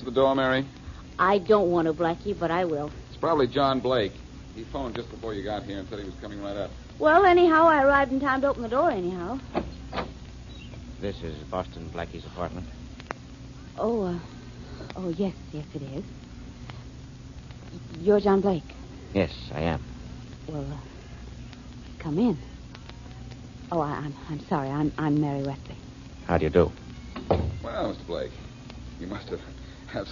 The door, Mary? I don't want to, Blackie, but I will. It's probably John Blake. He phoned just before you got here and said he was coming right up. Well, anyhow, I arrived in time to open the door, anyhow. This is Boston Blackie's apartment. Oh, yes, it is. You're John Blake? Yes, I am. Well, come in. Oh, I'm sorry. I'm Mary Wesley. How do you do? Well, Mr. Blake, you must have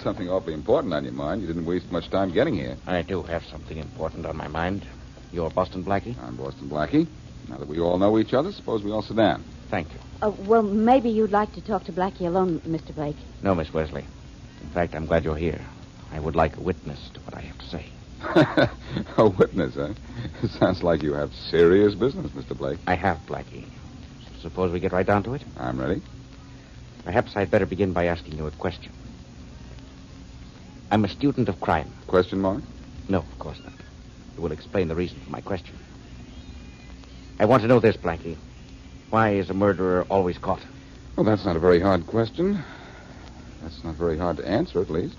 something awfully important on your mind. You didn't waste much time getting here. I do have something important on my mind. You're Boston Blackie? I'm Boston Blackie. Now that we all know each other, suppose we all sit down. Thank you. Well, maybe you'd like to talk to Blackie alone, Mr. Blake. No, Miss Wesley. In fact, I'm glad you're here. I would like a witness to what I have to say. A witness, huh? It sounds like you have serious business, Mr. Blake. I have, Blackie. Suppose we get right down to it? I'm ready. Perhaps I'd better begin by asking you a question. I'm a student of crime. Question mark? No, of course not. It will explain the reason for my question. I want to know this, Blackie. Why is a murderer always caught? Well, that's not a very hard question. That's not very hard to answer, at least.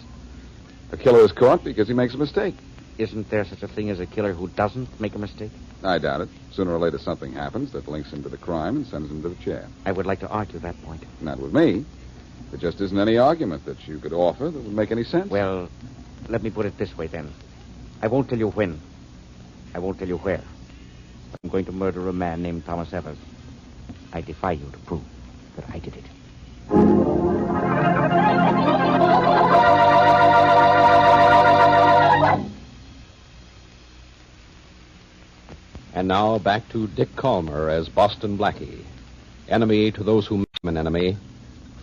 A killer is caught because he makes a mistake. Isn't there such a thing as a killer who doesn't make a mistake? I doubt it. Sooner or later, something happens that links him to the crime and sends him to the chair. I would like to argue that point. Not with me. There just isn't any argument that you could offer that would make any sense. Well, let me put it this way, then. I won't tell you when. I won't tell you where. I'm going to murder a man named Thomas Evers. I defy you to prove that I did it. And now back to Dick Calmer as Boston Blackie. Enemy to those who make him an enemy.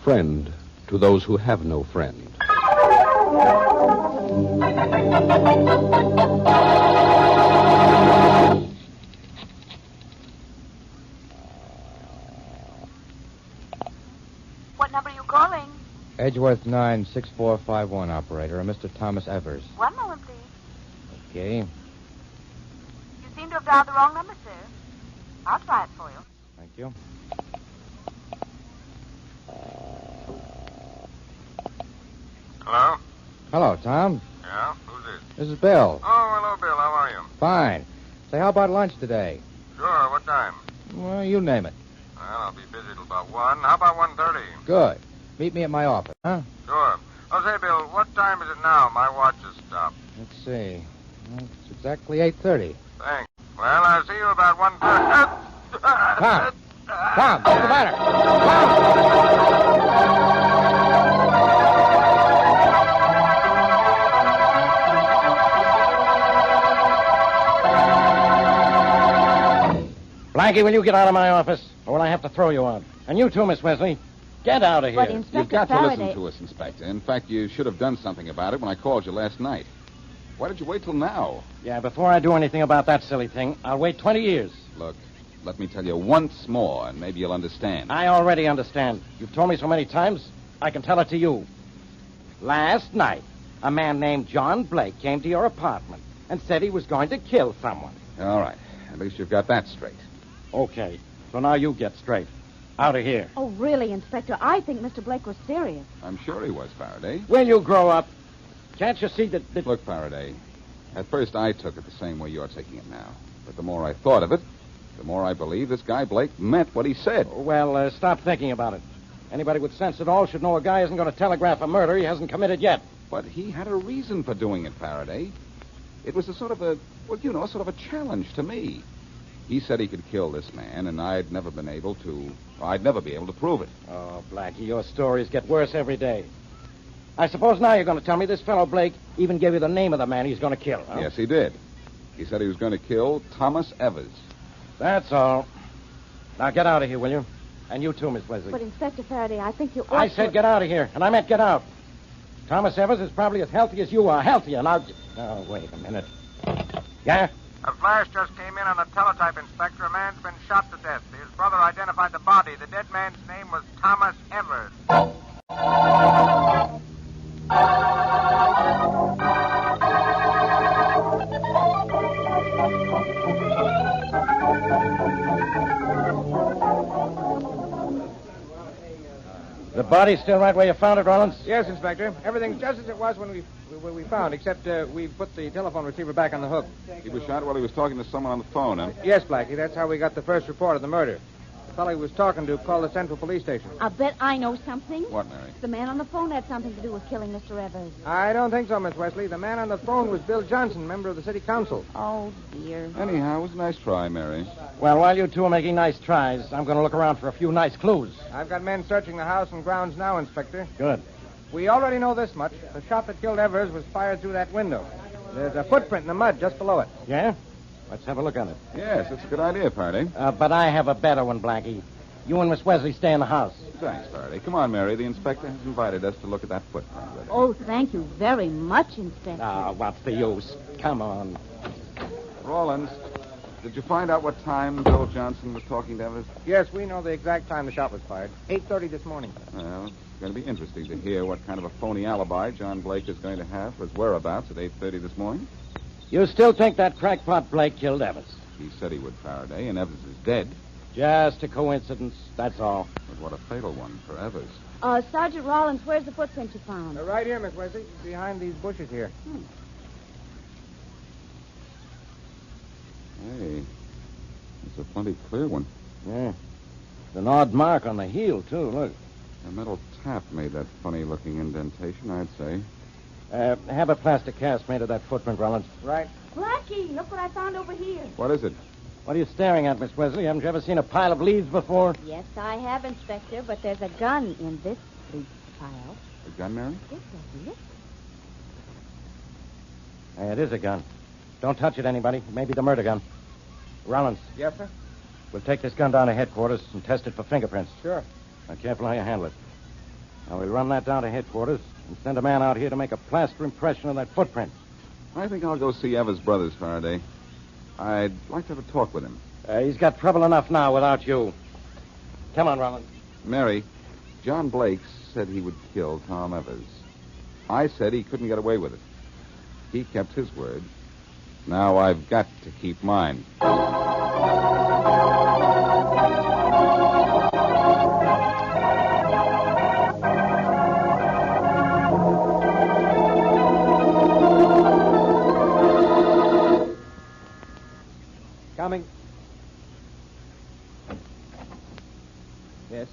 Friend to those who have no friend. What number are you calling? Edgeworth 96451, operator. Mr. Thomas Evers. One moment, please. Okay. You seem to have dialed the wrong number, sir. I'll try it for you. Thank you. Hello? Hello, Tom. Yeah? Who's this? This is Bill. Oh, hello, Bill. How are you? Fine. Say, how about lunch today? Sure. What time? Well, you name it. Well, I'll be busy till about 1. How about 1:30? Good. Meet me at my office, huh? Sure. Oh, say, Bill, what time is it now? My watch has stopped. Let's see. Well, it's exactly 8:30. Thanks. Well, I'll see you about 1:30. Tom! Tom, what's the matter? Tom! Blackie, will you get out of my office, or will I have to throw you out? And you too, Miss Wesley. Get out of here. But Inspector You've got Faraday... to listen to us, Inspector. In fact, you should have done something about it when I called you last night. Why did you wait till now? Yeah, before I do anything about that silly thing, I'll wait 20 years. Look, let me tell you once more, and maybe you'll understand. I already understand. You've told me so many times, I can tell it to you. Last night, a man named John Blake came to your apartment and said he was going to kill someone. All right. At least you've got that straight. Okay, so now you get straight. Out of here. Oh, really, Inspector? I think Mr. Blake was serious. I'm sure he was, Faraday. Will you grow up? Can't you see that... Look, Faraday, at first I took it the same way you're taking it now. But the more I thought of it, the more I believe this guy Blake meant what he said. Well, stop thinking about it. Anybody with sense at all should know a guy isn't going to telegraph a murder he hasn't committed yet. But he had a reason for doing it, Faraday. It was sort of a challenge to me. He said he could kill this man, and I'd never be able to prove it. Oh, Blackie, your stories get worse every day. I suppose now you're going to tell me this fellow Blake even gave you the name of the man he's going to kill, huh? Yes, he did. He said he was going to kill Thomas Evers. That's all. Now get out of here, will you? And you too, Miss Wesley. But, Inspector Faraday, I think you ought I to... said get out of here, and I meant get out. Thomas Evers is probably as healthy as you are. Healthier. Now... Oh, wait a minute. Yeah? A flash just came in on a teletype, Inspector. A man's been shot to death. His brother identified the body. The dead man's name was Thomas Evers. The body's still right where you found it, Rollins? Yes, Inspector. Everything's just as it was when we found, except we put the telephone receiver back on the hook. He was shot while he was talking to someone on the phone, huh? Yes, Blackie. That's how we got the first report of the murder. The fellow he was talking to called the Central Police Station. I'll bet I know something. What, Mary? The man on the phone had something to do with killing Mr. Evers. I don't think so, Miss Wesley. The man on the phone was Bill Johnson, member of the city council. Oh, dear. Anyhow, it was a nice try, Mary. Well, while you two are making nice tries, I'm going to look around for a few nice clues. I've got men searching the house and grounds now, Inspector. Good. We already know this much. The shot that killed Evers was fired through that window. There's a footprint in the mud just below it. Yeah? Let's have a look at it. Yes, it's a good idea, Faraday. But I have a better one, Blackie. You and Miss Wesley stay in the house. Thanks, Faraday. Come on, Mary. The inspector has invited us to look at that footprint. Oh, thank you very much, Inspector. Ah, what's the use? Come on. Rawlins, did you find out what time Bill Johnson was talking to Evers? Yes, we know the exact time the shot was fired. 8:30 this morning. Well, it's going to be interesting to hear what kind of a phony alibi John Blake is going to have for his whereabouts at 8:30 this morning. You still think that crackpot Blake killed Evers? He said he would, Faraday, and Evers is dead. Just a coincidence, that's all. But what a fatal one for Evers. Sergeant Rollins, where's the footprint you found? Right here, Miss Wesley. Behind these bushes here. Hey, it's a plenty clear one. Yeah. It's an odd mark on the heel, too, look. A metal tap made that funny-looking indentation, I'd say. Have a plastic cast made of that footprint, Rollins. Right. Blackie, look what I found over here. What is it? What are you staring at, Miss Wesley? Haven't you ever seen a pile of leaves before? Yes, I have, Inspector, but there's a gun in this leaf pile. A gun, Mary? Yes, isn't it? It is a gun. Don't touch it, anybody. It may be the murder gun. Rollins, Yes, sir? we'll take this gun down to headquarters and test it for fingerprints. Sure. Now, careful how you handle it. Now, we'll run that down to headquarters and send a man out here to make a plaster impression of that footprint. I think I'll go see Evers' brothers, Faraday. I'd like to have a talk with him. He's got trouble enough now without you. Come on, Rollins. Mary, John Blake said he would kill Tom Evers. I said he couldn't get away with it. He kept his word. Now I've got to keep mine. Coming. Yes?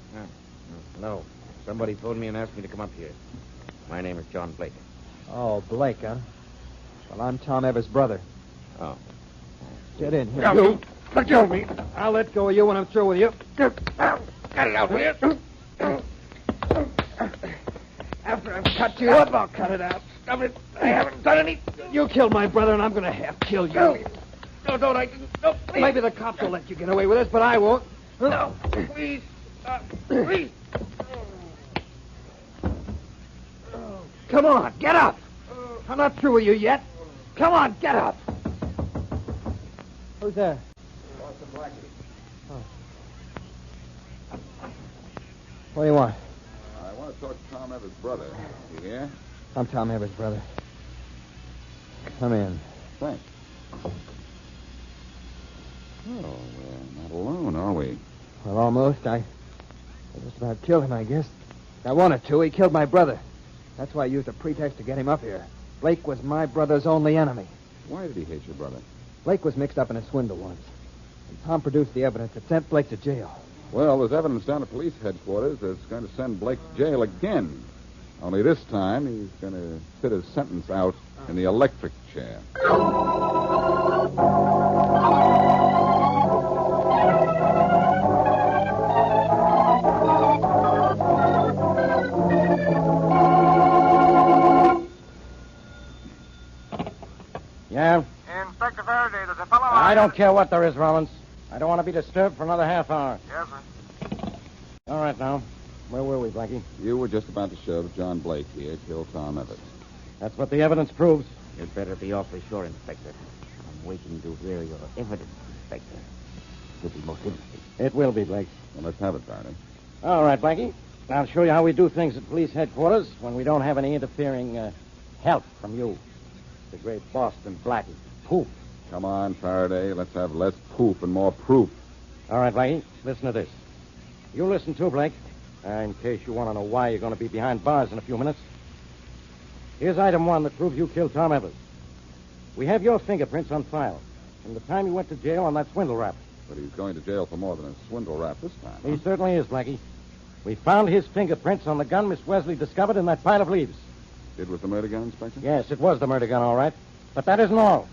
No. Somebody phoned me and asked me to come up here. My name is John Blake. Oh, Blake, huh? Well, I'm Tom Evers' brother. Oh. Get in here. You let go of me. I'll let go of you when I'm through with you. Cut it out, will you? After I've cut you What? up, I'll cut it out. Stop it. I haven't done any. You killed my brother, and I'm going to have kill you. No, don't. I didn't. No, please. Maybe the cops will let you get away with this, but I won't. No, please. Please. Come on, get up. I'm not through with you yet. Come on, get up. Who's there? Boston Blackie. What do you want? I want to talk to Tom Evers' brother. You hear? I'm Tom Evers' brother. Come in. Thanks. Oh, we're not alone, are we? Well, almost. I just about killed him, I guess. I wanted to. He killed my brother. That's why I used a pretext to get him up here. Blake was my brother's only enemy. Why did he hate your brother? Blake was mixed up in a swindle once. And Tom produced the evidence that sent Blake to jail. Well, there's evidence down at police headquarters that's going to send Blake to jail again. Only this time, he's going to sit his sentence out in the electric chair. Yeah? Inspector Faraday, there's a fellow... I don't care what there is, Rollins. I don't want to be disturbed for another half hour. Yes, sir. All right, now. Where were we, Blackie? You were just about to show that John Blake here killed Tom Evans. That's what the evidence proves. You'd better be awfully sure, Inspector. I'm waiting to hear your evidence, Inspector. It will be most interesting. It will be, Blake. Well, let's have it, Faraday. All right, Blackie. I'll show you how we do things at police headquarters when we don't have any interfering help from you. The great Boston Blackie. Poof. Come on, Faraday. Let's have less poof and more proof. All right, Blackie. Listen to this. You listen too, Blake. In case you want to know why you're going to be behind bars in a few minutes. Here's item 1 that proves you killed Tom Evans. We have your fingerprints on file from the time you went to jail on that swindle rap. But he's going to jail for more than a swindle rap this time. He certainly is, Blackie. We found his fingerprints on the gun Miss Wesley discovered in that pile of leaves. It was the murder gun, Inspector? Yes, it was the murder gun, all right. But that isn't all.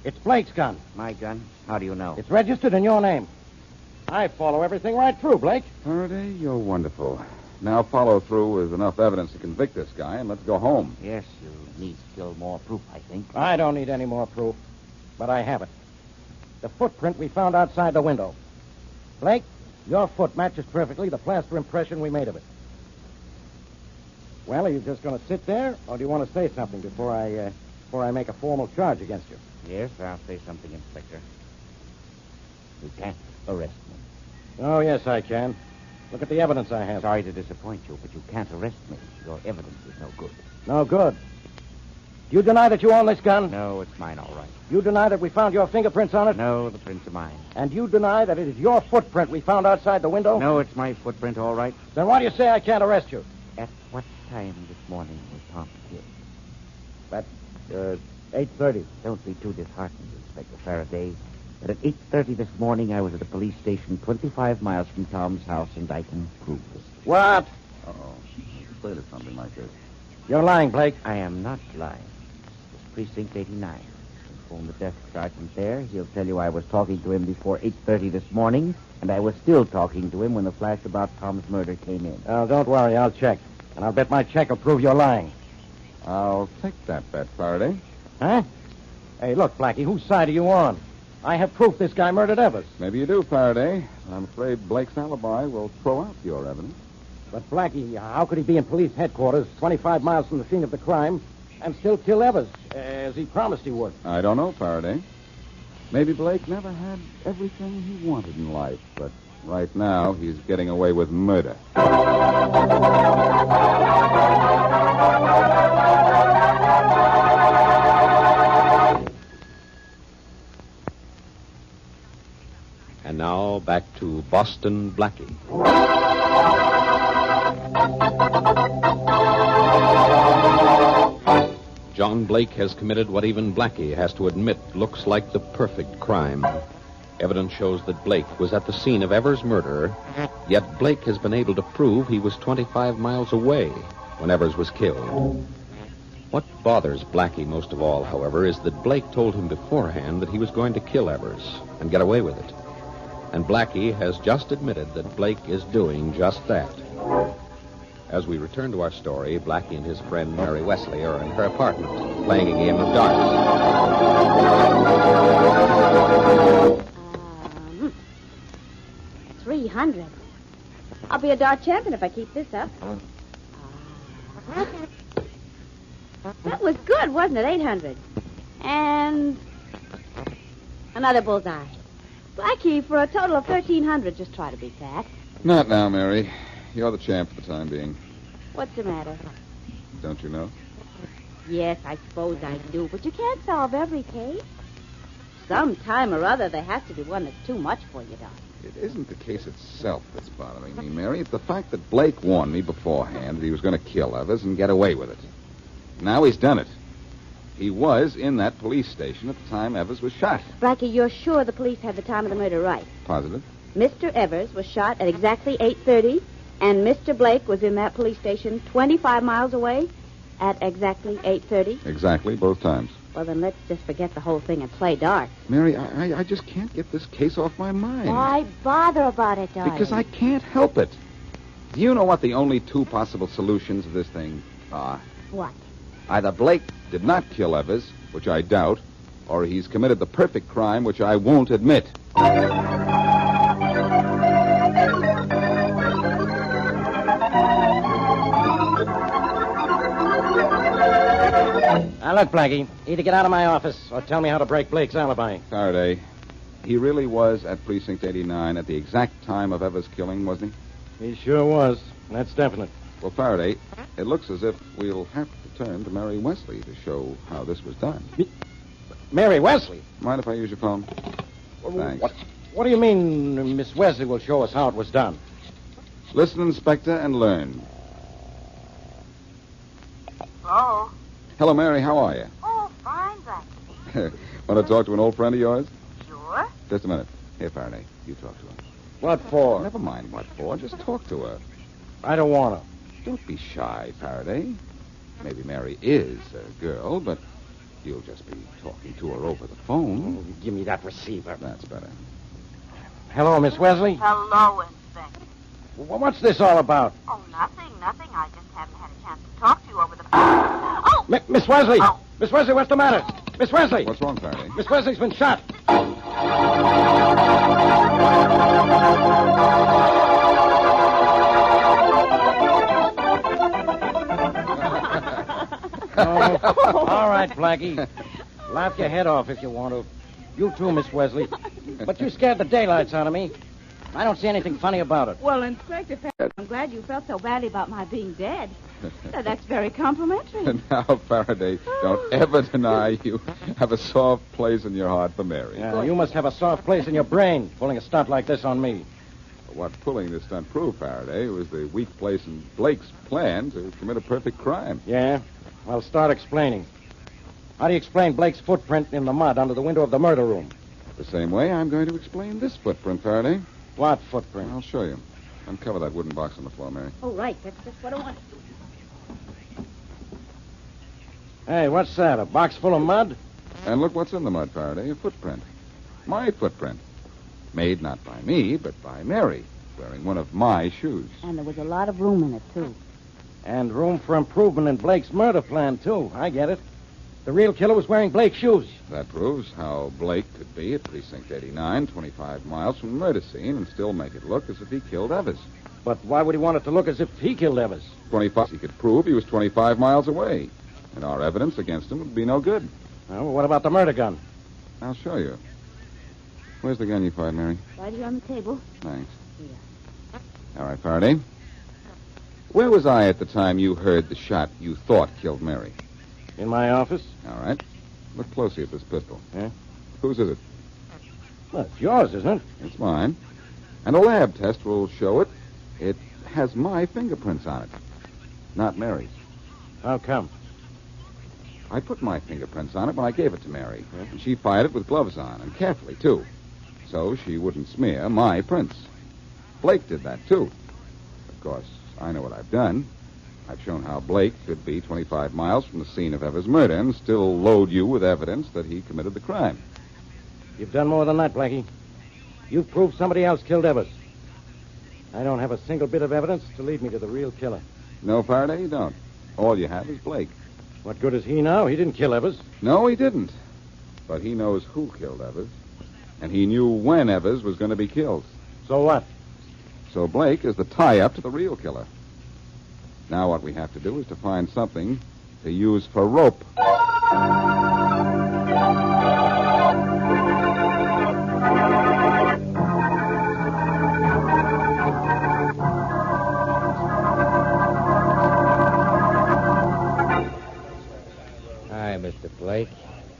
It's Blake's gun. My gun? How do you know? It's registered in your name. I follow everything right through, Blake. Faraday, you're wonderful. Now follow through with enough evidence to convict this guy, and let's go home. Yes, you need still more proof, I think. I don't need any more proof, but I have it. The footprint we found outside the window. Blake, your foot matches perfectly the plaster impression we made of it. Well, are you just going to sit there, or do you want to say something before I make a formal charge against you? Yes, I'll say something, Inspector. You can't arrest me. Oh, yes, I can. Look at the evidence I have. Sorry to disappoint you, but you can't arrest me. Your evidence is no good. No good. You deny that you own this gun? No, it's mine, all right. You deny that we found your fingerprints on it? No, the prints are mine. And you deny that it is your footprint we found outside the window? No, it's my footprint, all right. Then why do you say I can't arrest you? At what time this morning was Tom killed? That's, 8:30. Don't be too disheartened, Inspector Faraday. But at 8:30 this morning, I was at a police station 25 miles from Tom's house, and I can prove this. What? Uh-oh. Afraid of something like this. You're lying, Blake. I am not lying. This is Precinct 89. Phone the desk sergeant there. He'll tell you I was talking to him before 8:30 this morning, and I was still talking to him when the flash about Tom's murder came in. Oh, don't worry. I'll check. And I'll bet my check will prove you're lying. I'll take that bet, Faraday. Huh? Hey, look, Blackie, whose side are you on? I have proof this guy murdered Evers. Maybe you do, Faraday. I'm afraid Blake's alibi will throw out your evidence. But, Blackie, how could he be in police headquarters 25 miles from the scene of the crime and still kill Evers, as he promised he would? I don't know, Faraday. Maybe Blake never had everything he wanted in life, but right now he's getting away with murder. And now back to Boston Blackie. John Blake has committed what even Blackie has to admit looks like the perfect crime. Evidence shows that Blake was at the scene of Evers' murder, yet Blake has been able to prove he was 25 miles away when Evers was killed. What bothers Blackie most of all, however, is that Blake told him beforehand that he was going to kill Evers and get away with it. And Blackie has just admitted that Blake is doing just that. As we return to our story, Blackie and his friend Mary Wesley are in her apartment playing a game of darts. 300. I'll be a dart champion if I keep this up. That was good, wasn't it? 800. And another bullseye. Blackie, for a total of 1,300, just try to beat that. Not now, Mary. You're the champ for the time being. What's the matter? Don't you know? Yes, I suppose I do, but you can't solve every case. Some time or other, there has to be one that's too much for you, Doc. It isn't the case itself that's bothering me, Mary. It's the fact that Blake warned me beforehand that he was going to kill Evers and get away with it. Now he's done it. He was in that police station at the time Evers was shot. Blackie, you're sure the police had the time of the murder right? Positive. Mr. Evers was shot at exactly 8:30, and Mr. Blake was in that police station 25 miles away at exactly 8:30? Exactly, both times. Well, then let's just forget the whole thing and play dark. Mary, I just can't get this case off my mind. Why bother about it, darling? Because I can't help it. Do you know what the only two possible solutions of this thing are? What? Either Blake did not kill Evers, which I doubt, or he's committed the perfect crime, which I won't admit. Now, look, Blackie, either get out of my office or tell me how to break Blake's alibi. Faraday, he really was at Precinct 89 at the exact time of Evers' killing, wasn't he? He sure was. That's definite. Well, Faraday, it looks as if we'll have to turn to Mary Wesley to show how this was done. Mary Wesley? Mind if I use your phone? Thanks. What do you mean Miss Wesley will show us how it was done? Listen, Inspector, and learn. Hello? Hello, Mary. How are you? Oh, fine, Blackie. Want to talk to an old friend of yours? Sure. Just a minute. Here, Faraday. You talk to her. What for? Never mind what for. Just talk to her. I don't want to. Don't be shy, Faraday. Maybe Mary is a girl, but you'll just be talking to her over the phone. Give me that receiver. That's better. Hello, Miss Wesley. Hello, Inspector. What's this all about? Oh, nothing. I just haven't had a chance to talk to you over the phone. Oh! Miss Wesley! Oh. Miss Wesley, what's the matter? Miss Wesley! What's wrong, Faraday? Miss Wesley's been shot. Oh, all right, Blackie. Laugh your head off if you want to. You too, Miss Wesley. But you scared the daylights out of me. I don't see anything funny about it. Well, Inspector, I'm glad you felt so badly about my being dead. That's very complimentary. Now, Faraday, don't ever deny you have a soft place in your heart for Mary. Yeah, you must have a soft place in your brain pulling a stunt like this on me. What pulling this stunt proved, Faraday, was the weak place in Blake's plan to commit a perfect crime. Yeah? I'll start explaining. How do you explain Blake's footprint in the mud under the window of the murder room? The same way I'm going to explain this footprint, Faraday. What footprint? I'll show you. Uncover that wooden box on the floor, Mary. Oh, right. That's what I want. Hey, what's that? A box full of mud? And look what's in the mud, Faraday. A footprint. My footprint. Made not by me, but by Mary, wearing one of my shoes. And there was a lot of room in it, too. And room for improvement in Blake's murder plan, too. I get it. The real killer was wearing Blake's shoes. That proves how Blake could be at Precinct 89, 25 miles from the murder scene, and still make it look as if he killed Evers. But why would he want it to look as if he killed Evers? 25. He could prove he was 25 miles away, and our evidence against him would be no good. Well, what about the murder gun? I'll show you. Where's the gun you fired, Mary? Right here on the table. Thanks. Here. All right, Faraday. Where was I at the time you heard the shot you thought killed Mary? In my office? All right. Look closely at this pistol. Yeah? Whose is it? Well, it's yours, isn't it? It's mine. And a lab test will show it. It has my fingerprints on it, not Mary's. How come? I put my fingerprints on it when I gave it to Mary. And she fired it with gloves on, and carefully, too. So she wouldn't smear my prints. Blake did that, too. Of course, I know what I've done. I've shown how Blake could be 25 miles from the scene of Evers' murder and still load you with evidence that he committed the crime. You've done more than that, Blackie. You've proved somebody else killed Evers. I don't have a single bit of evidence to lead me to the real killer. No, Faraday, you don't. All you have is Blake. What good is he now? He didn't kill Evers. No, he didn't. But he knows who killed Evers. And he knew when Evers was going to be killed. So what? So Blake is the tie-up to the real killer. Now what we have to do is to find something to use for rope. Hi, Mr. Blake.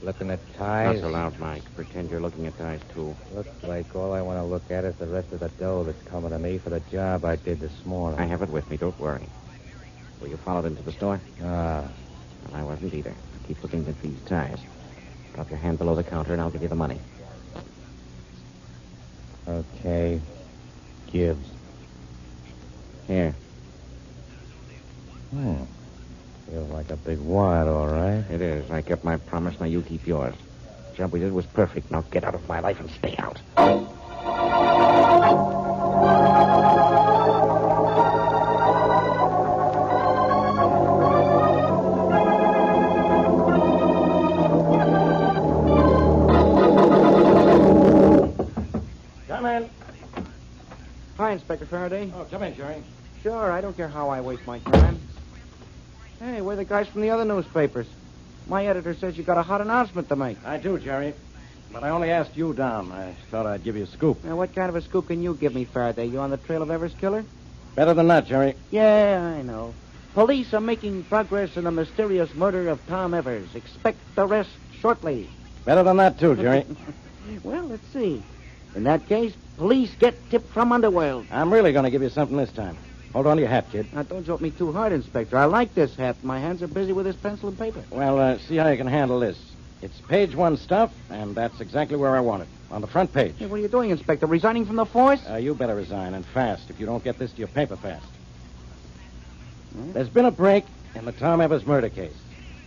Looking at ties? Not so loud, Mike. Pretend you're looking at ties, too. Looks like all I want to look at is the rest of the dough that's coming to me for the job I did this morning. I have it with me. Don't worry. Were you followed into the store? Ah. Well, I wasn't either. Keep looking at these ties. Drop your hand below the counter, and I'll give you the money. Okay. Gibbs. Here. Feels like a big wad, all right. It is. I kept my promise. Now you keep yours. The job we did was perfect. Now get out of my life and stay out. Come in. Hi, Inspector Faraday. Oh, come in, Jerry. Sure, I don't care how I waste my time. Hey, we're the guys from the other newspapers. My editor says you got a hot announcement to make. I do, Jerry. But I only asked you down. I thought I'd give you a scoop. Now, what kind of a scoop can you give me, Faraday? You on the trail of Evers' killer? Better than that, Jerry. Yeah, I know. Police are making progress in the mysterious murder of Tom Evers. Expect arrest shortly. Better than that, too, Jerry. Well, let's see. In that case, police get tip from Underworld. I'm really going to give you something this time. Hold on to your hat, kid. Now, don't jolt me too hard, Inspector. I like this hat. My hands are busy with this pencil and paper. Well, see how you can handle this. It's page 1 stuff, and that's exactly where I want it. On the front page. Hey, what are you doing, Inspector? Resigning from the force? You better resign, and fast, if you don't get this to your paper fast. There's been a break in the Tom Evers murder case.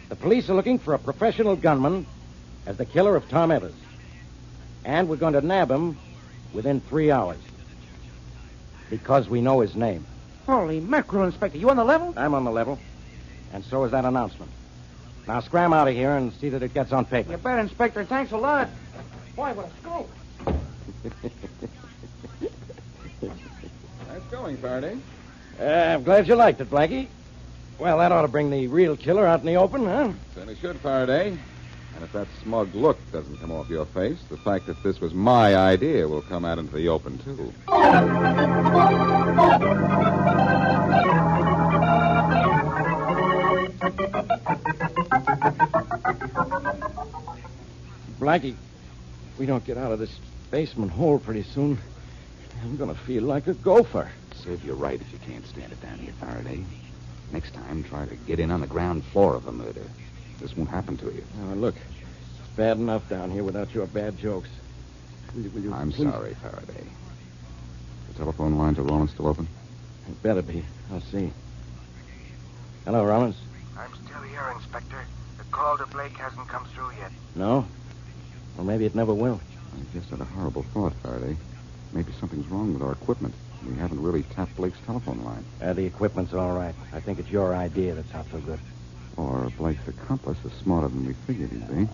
The police are looking for a professional gunman as the killer of Tom Evers. And we're going to nab him within 3 hours. Because we know his name. Holy mackerel, Inspector. You on the level? I'm on the level. And so is that announcement. Now scram out of here and see that it gets on paper. You bet, Inspector. Thanks a lot. Boy, what a scoop. Nice going, Faraday. I'm glad you liked it, Blackie. Well, that ought to bring the real killer out in the open, huh? Certainly should, Faraday. And if that smug look doesn't come off your face, the fact that this was my idea will come out into the open, too. Blackie, we don't get out of this basement hole pretty soon. I'm going to feel like a gopher. Serve you right if you can't stand it down here, Faraday. Next time, try to get in on the ground floor of a murder. This won't happen to you. Now, look, it's bad enough down here without your bad jokes. Will you I'm please? sorry, Faraday. The telephone line to Rollins still open? It better be. I'll see. Hello, Rollins. I'm still here, Inspector. The call to Blake hasn't come through yet. No? Well, maybe it never will. I just had a horrible thought, Faraday. Maybe something's wrong with our equipment. We haven't really tapped Blake's telephone line. The equipment's all right. I think it's your idea that's not so good. Or Blake's accomplice is smarter than we figured he'd be.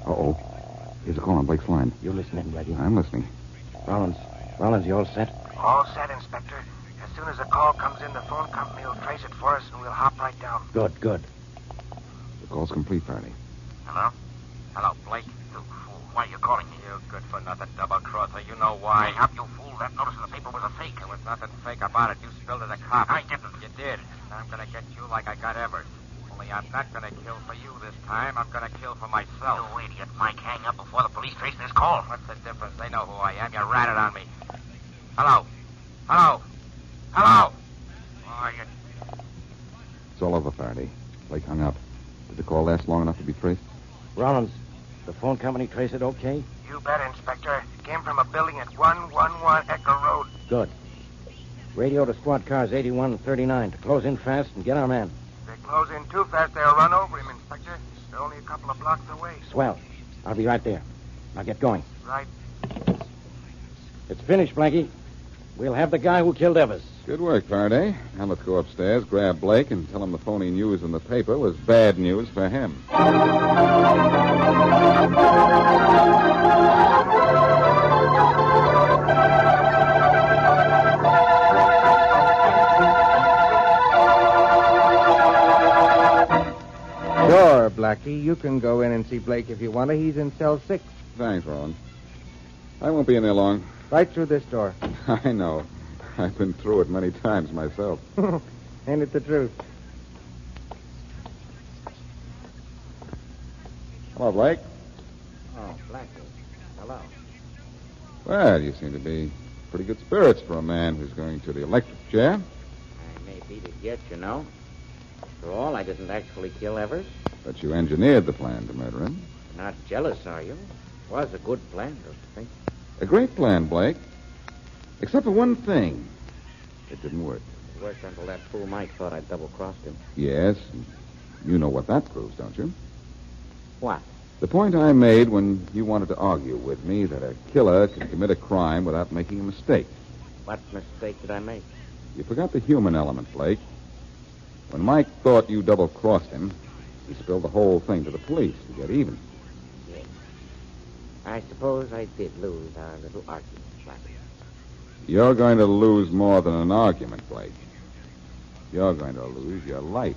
Uh-oh. Here's a call on Blake's line. You listening, Blackie? I'm listening. Rollins, you all set? All set, Inspector. As soon as the call comes in, the phone company will trace it for us, and we'll hop right down. Good. The call's complete, Faraday. Hello? Hello, Blake. You fool. Why are you calling me? You good-for-nothing double-crosser. You know why. Hey, up, you fool. That notice in the paper was a fake. There was nothing fake about it. You spilled it a cop. I didn't. You did. And I'm going to get you like I got Evers. Only I'm not going to kill for you this time. I'm going to kill for myself. You idiot. Mike, hang up before the police trace this call. What's the difference? They know who I am. You ratted on me. Hello? Hello? Hello? Oh, you... It's all over, Faraday. Blake hung up. Did the call last long enough to be traced? Rollins, the phone company trace it okay? You bet, Inspector. It came from a building at 111 Echo Road. Good. Radio to squad cars 81 and 39 to close in fast and get our man. If they close in too fast, they'll run over him, Inspector. They're only a couple of blocks away. Swell. I'll be right there. Now get going. Right. It's finished, Blackie. We'll have the guy who killed Evers. Good work, Faraday. Now let's go upstairs, grab Blake, and tell him the phony news in the paper was bad news for him. Sure, Blackie. You can go in and see Blake if you want to. He's in cell 6. Thanks, Rollins. I won't be in there long. Right through this door. I know. I've been through it many times myself. Ain't it the truth? Hello, Blake. Oh, Blackie. Hello. Well, you seem to be pretty good spirits for a man who's going to the electric chair. I may beat it yet, you know. After all, I didn't actually kill Evers. But you engineered the plan to murder him. You're not jealous, are you? It was a good plan, don't you think? A great plan, Blake. Except for one thing. It didn't work. It worked until that fool Mike thought I'd double-crossed him. Yes. You know what that proves, don't you? What? The point I made when you wanted to argue with me that a killer can commit a crime without making a mistake. What mistake did I make? You forgot the human element, Blake. When Mike thought you double-crossed him, he spilled the whole thing to the police to get even. Yes. I suppose I did lose our little argument, Blackie. You're going to lose more than an argument, Blake. You're going to lose your life.